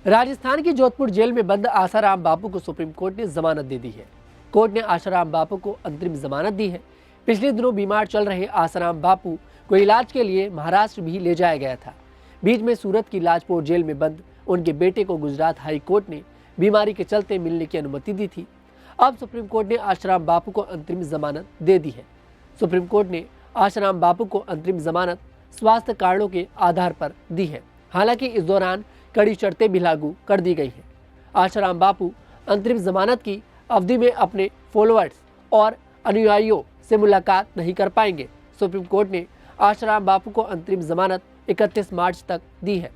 राजस्थान की जोधपुर जेल में बंद आसाराम बापू को सुप्रीम कोर्ट ने जमानत दे दी है। कोर्ट ने आसाराम बापू को अंतरिम जमानत दी है। पिछले दिनों बीमार चल रहे आसाराम बापू को इलाज के लिए महाराष्ट्र भी ले जाया गया था। बीच में सूरत की लाजपोर जेल में बंद उनके बेटे को गुजरात हाई कोर्ट ने बीमारी के चलते मिलने की अनुमति दी थी। अब सुप्रीम कोर्ट ने आसाराम बापू को अंतरिम जमानत दे दी है। सुप्रीम कोर्ट ने आसाराम बापू को अंतरिम जमानत स्वास्थ्य कारणों के आधार पर दी है। हालांकि इस दौरान कड़ी शर्तें भी लागू कर दी गई हैं। आसाराम बापू अंतरिम जमानत की अवधि में अपने फॉलोअर्स और अनुयायियों से मुलाकात नहीं कर पाएंगे। सुप्रीम कोर्ट ने आसाराम बापू को अंतरिम जमानत 31 मार्च तक दी है।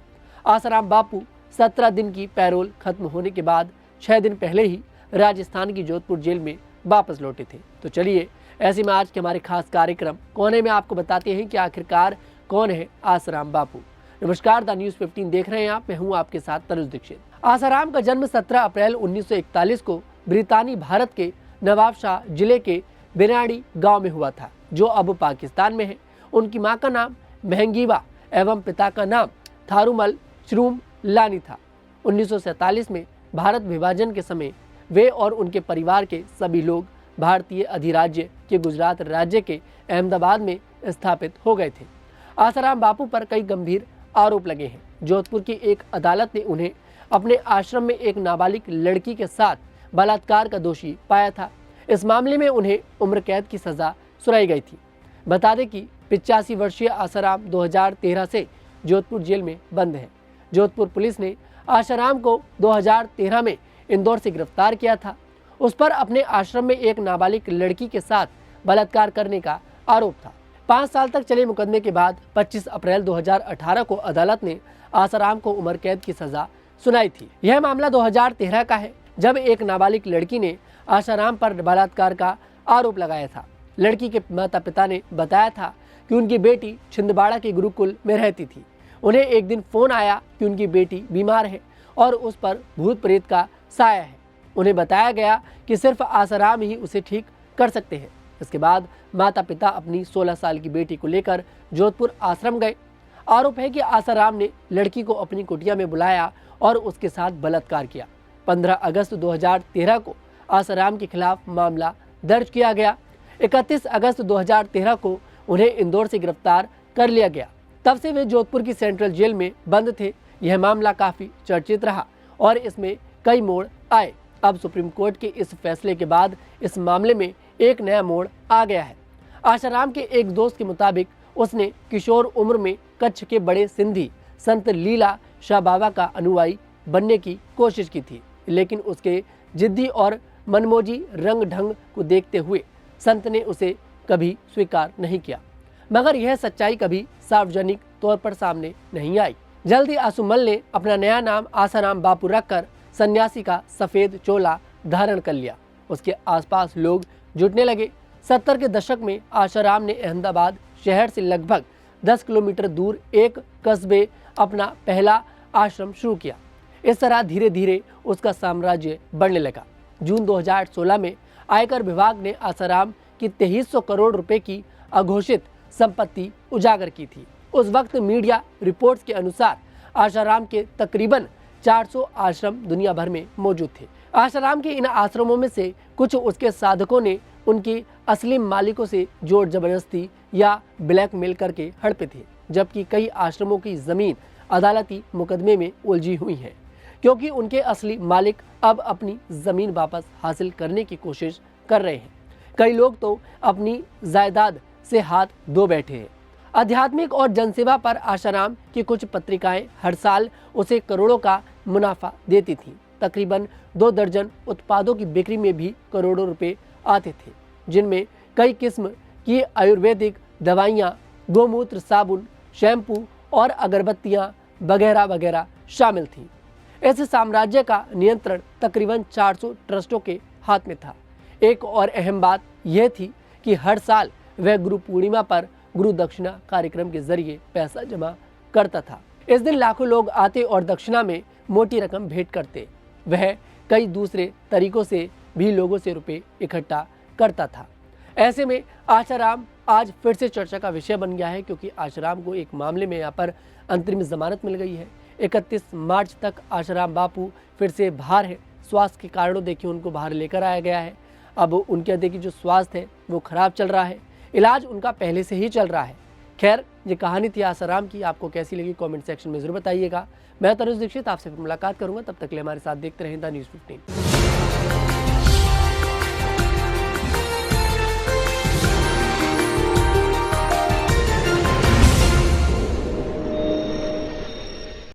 आसाराम बापू 17 दिन की पैरोल खत्म होने के बाद 6 दिन पहले ही राजस्थान की जोधपुर जेल में वापस लौटे थे। तो चलिए ऐसे में आज के हमारे खास कार्यक्रम कोने में आपको बताते हैं कि आखिरकार कौन है आसाराम बापू। नमस्कार, द न्यूज़ 15 देख रहे हैं आप। मैं हूं आपके साथ तनुज दीक्षित। आसाराम का जन्म 17 अप्रैल 1941 को ब्रितानी भारत के नवाबशाह जिले के बेनाडी गांव में हुआ था, जो अब पाकिस्तान में है। उनकी मां का नाम महंगीवा एवं पिता का नाम थारूमल श्रूम लानी था। 1947 में भारत विभाजन के समय वे और उनके परिवार के सभी लोग भारतीय अधिराज्य के गुजरात राज्य के अहमदाबाद में स्थापित हो गए थे। आसाराम बापू पर कई गंभीर आरोप लगे हैं। जोधपुर की एक अदालत ने उन्हें अपने आश्रम में एक नाबालिग लड़की के साथ बलात्कार का दोषी पाया था। इस मामले में उन्हें उम्र कैद की सजा सुनाई गई थी। बता दें कि 85 वर्षीय आसाराम 2013 से जोधपुर जेल में बंद है। जोधपुर पुलिस ने आसाराम को 2013 में इंदौर से गिरफ्तार किया था। उस पर अपने आश्रम में एक नाबालिग लड़की के साथ बलात्कार करने का आरोप था। 5 साल तक चले मुकदमे के बाद 25 अप्रैल 2018 को अदालत ने आसाराम को उम्र कैद की सजा सुनाई थी। यह मामला 2013 का है, जब एक नाबालिग लड़की ने आसाराम पर बलात्कार का आरोप लगाया था। लड़की के माता पिता ने बताया था कि उनकी बेटी छिंदवाड़ा के गुरुकुल में रहती थी। उन्हें एक दिन फोन आया कि उनकी बेटी बीमार है और उस पर भूत प्रेत का साया है। उन्हें बताया गया कि सिर्फ आसाराम ही उसे ठीक कर सकते हैं। इसके बाद माता पिता अपनी 16 साल की बेटी को लेकर जोधपुर आश्रम गए। आरोप है कि आसाराम ने लड़की को अपनी कुटिया में बुलाया और उसके साथ बलात्कार किया। 15 अगस्त 2013 को आसाराम के खिलाफ मामला दर्ज किया गया। 31 अगस्त 2013 को उन्हें इंदौर से गिरफ्तार कर लिया गया। तब से वे जोधपुर की सेंट्रल जेल में बंद थे। यह मामला काफी चर्चित रहा और इसमें कई मोड़ आए। अब सुप्रीम कोर्ट के इस फैसले के बाद इस मामले में एक नया मोड़ आ गया है। आसाराम के एक दोस्त के मुताबिक उसने किशोर उम्र में कच्छ के बड़े सिंधी संत लीला शाह बाबा का अनुयायी बनने की कोशिश की थी, लेकिन उसके जिद्दी और मनमोजी रंग ढंग को देखते हुए संत ने उसे कभी स्वीकार नहीं किया। मगर यह सच्चाई कभी सार्वजनिक तौर पर सामने नहीं आई। जल्दी आसुमल ने अपना नया नाम आसाराम बापू रखकर सन्यासी का सफेद चोला धारण कर लिया। उसके आसपास लोग जुटने लगे। 70 के दशक में आसाराम ने अहमदाबाद शहर से लगभग 10 किलोमीटर दूर एक कस्बे अपना पहला आश्रम शुरू किया। इस तरह धीरे धीरे उसका साम्राज्य बढ़ने लगा। जून 2016 में आयकर विभाग ने आसाराम की 2300 करोड़ रुपए की अघोषित संपत्ति उजागर की थी। उस वक्त मीडिया रिपोर्ट्स के अनुसार आसाराम के तकरीबन 400 आश्रम दुनिया भर में मौजूद थे। आसाराम के इन आश्रमों में से कुछ उसके साधकों ने उनकी असली मालिकों से जोर जबरदस्ती या ब्लैकमेल करके हड़पे थे, जबकि कई आश्रमों की जमीन अदालती मुकदमे में उलझी हुई है, क्योंकि उनके असली मालिक अब अपनी जमीन वापस हासिल करने की कोशिश कर रहे हैं। कई लोग तो अपनी जायदाद से हाथ धो बैठे हैं। आध्यात्मिक और जनसेवा पर आसाराम की कुछ पत्रिकाएं हर साल उसे करोड़ों का मुनाफा देती थीं। तकरीबन 2 दर्जन उत्पादों की बिक्री में भी करोड़ों रुपए आते थे, जिनमें कई किस्म की आयुर्वेदिक दवाइयाँ, गोमूत्र, साबुन, शैम्पू और अगरबत्तियाँ वगैरह वगैरह शामिल थीं। इस साम्राज्य का नियंत्रण तकरीबन 400 ट्रस्टों के हाथ में था। एक और अहम बात यह थी कि हर साल वह गुरु पूर्णिमा पर गुरु दक्षिणा कार्यक्रम के जरिए पैसा जमा करता था। इस दिन लाखों लोग आते और दक्षिणा में मोटी रकम भेंट करते। वह कई दूसरे तरीकों से भी लोगों से रुपए इकट्ठा करता था। ऐसे में आसाराम आज फिर से चर्चा का विषय बन गया है, क्योंकि आसाराम को एक मामले में यहाँ पर अंतरिम जमानत मिल गई है। 31 मार्च तक आशाराम बापू फिर से बाहर है। स्वास्थ्य के कारणों देखिए उनको बाहर लेकर आया गया है। अब उनके देखिए जो स्वास्थ्य है वो खराब चल रहा है, इलाज उनका पहले से ही चल रहा है। खैर, ये कहानी थी आसाराम की। आपको कैसी लगी कमेंट सेक्शन में जरूर बताइएगा। मैं तनुज दीक्षित आपसे फिर मुलाकात करूंगा। तब तक के लिए हमारे साथ देखते रहें द न्यूज़ 15।